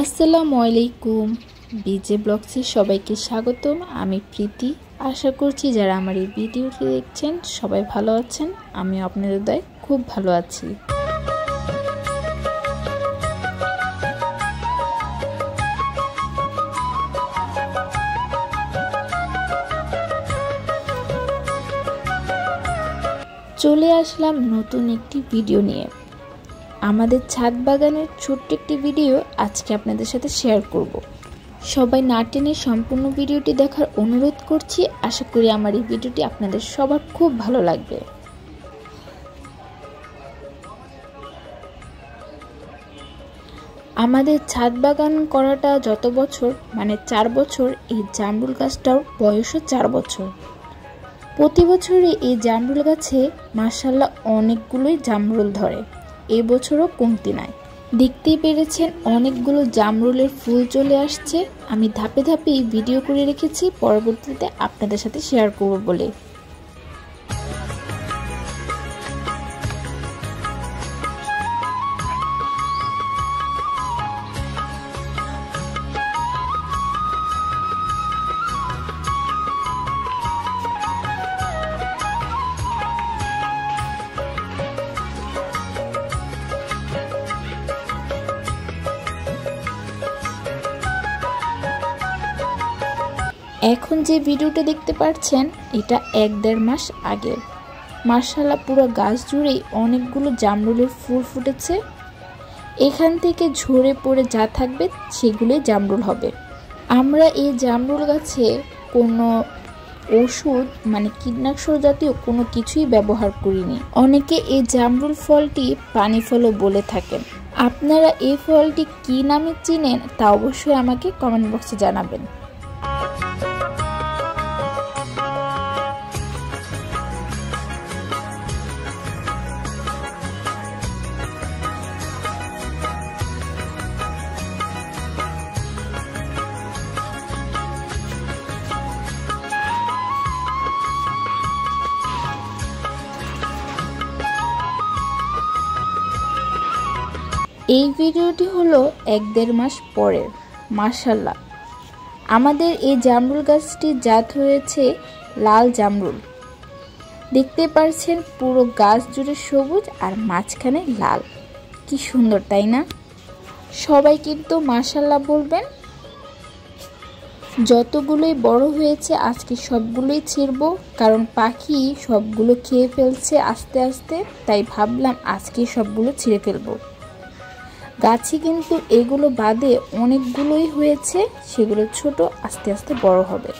আসসালামু আলাইকুম। বিজে ব্লগসে সবাইকে স্বাগতম। আমি প্রীতি। আশা করছি যারা আমার এই ভিডিওটি দেখছেন সবাই ভালো আছেন। আমি আপনাদের দয়ায় খুব ভালো আছি। চলে আসলাম নতুন একটি ভিডিও নিয়ে। আমাদের ছাদ বাগানের ছোট্ট একটি ভিডিও আজকে আপনাদের সাথে শেয়ার করব। সবাই না টেনে সম্পূর্ণ ভিডিওটি দেখার অনুরোধ করছি। আশা করি আমার এই ভিডিওটি আপনাদের সবার খুব ভালো লাগবে। আমাদের ছাদ বাগান করাটা যত বছর 4 বছর, এই জামরুল গাছটার বয়সও 4 বছর। প্রতি বছরই এই জামরুল গাছে মাশাআল্লাহ অনেকগুলোই জামরুল ধরে। এই বছরও কমতি নাই। দেখতেই পেরেছেন অনেকগুলো জামরুলের ফুল চলে আসছে। আমি ধাপে ধাপে ভিডিও করে রেখেছি পরবর্তীতে আপনাদের সাথে শেয়ার করব বলে। এখন যে ভিডিওটা দেখতে পাচ্ছেন এটা 1-1.5 মাস আগের। মাশাআল্লাহ পুরো গাছ জুড়েই অনেকগুলো জামরুলের ফুল ফুটেছে। এখান থেকে ঝরে পড়ে যা থাকবে সেগুলোই জামরুল হবে। আমরা এই জামরুল গাছে কোনো ওষুধ কীটনাশক জাতীয় কোনো কিছুই ব্যবহার করিনি। অনেকে এই জামরুল ফলটি পানি ফলও বলে থাকেন। আপনারা এই ফলটি কী নামে চিনেন তা অবশ্যই আমাকে কমেন্ট বক্সে জানাবেন। এই ভিডিওটি হলো 1-1.5 মাস পরের। মাশাআল্লাহ আমাদের এই জামরুল গাছটির জাত হয়েছে লাল জামরুল। দেখতে পাচ্ছেন পুরো গাছ জুড়ে সবুজ আর মাঝখানে লাল। কি সুন্দর তাই না? সবাই কিন্তু মাশাআল্লাহ বলবেন। যতগুলোই বড় হয়েছে আজকে সবগুলোই ছিঁড়বো, কারণ পাখি সবগুলো খেয়ে ফেলছে আস্তে আস্তে। তাই ভাবলাম আজকে সবগুলো ছিঁড়ে ফেলবো। গাছে কিন্তু এগুলো বাদে অনেকগুলোই হয়েছে, সেগুলো ছোট আস্তে আস্তে বড় হবে।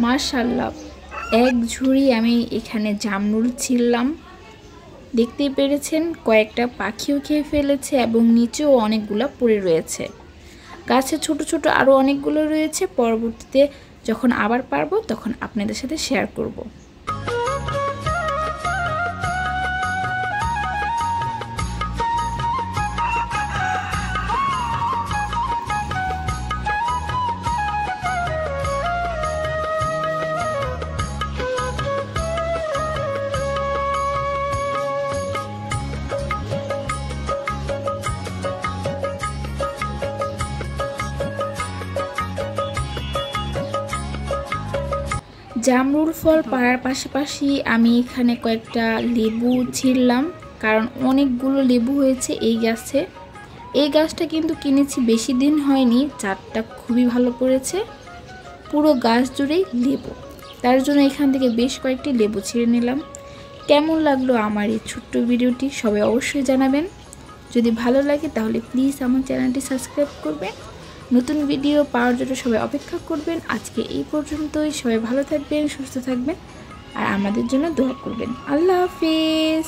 মাশাআল্লাহ, এক ঝুড়ি আমি এখানে জামরুল ছিললাম। দেখতেই পেরেছেন কয়েকটা পাখিও খেয়ে ফেলেছে এবং নিচেও অনেকগুলো পড়ে রয়েছে। গাছে ছোট ছোট আরও অনেকগুলো রয়েছে, পরবর্তীতে যখন আবার পারবো তখন আপনাদের সাথে শেয়ার করব। জামরুল ফল পাড়ার পাশাপাশি আমি এখানে কয়েকটা লেবু ছিললাম, কারণ অনেকগুলো লেবু হয়েছে এই গাছে। এই গাছটা কিন্তু কিনেছি বেশি দিন হয়নি, চারটা খুবই ভালো পড়েছে, পুরো গাছ জুড়েই লেবু। তার জন্য এখান থেকে বেশ কয়েকটি লেবু ছিঁড়ে নিলাম। কেমন লাগলো আমার এই ছোট্ট ভিডিওটি সবাই অবশ্যই জানাবেন। যদি ভালো লাগে তাহলে প্লিজ আমার চ্যানেলটি সাবস্ক্রাইব করবেন। নতুন ভিডিও পাওয়ার জন্য সবাই অপেক্ষা করবেন। আজকে এই পর্যন্তই। সবাই ভালো থাকবেন, সুস্থ থাকবেন আর আমাদের জন্য দোয়া করবেন। আল্লাহ হাফেজ।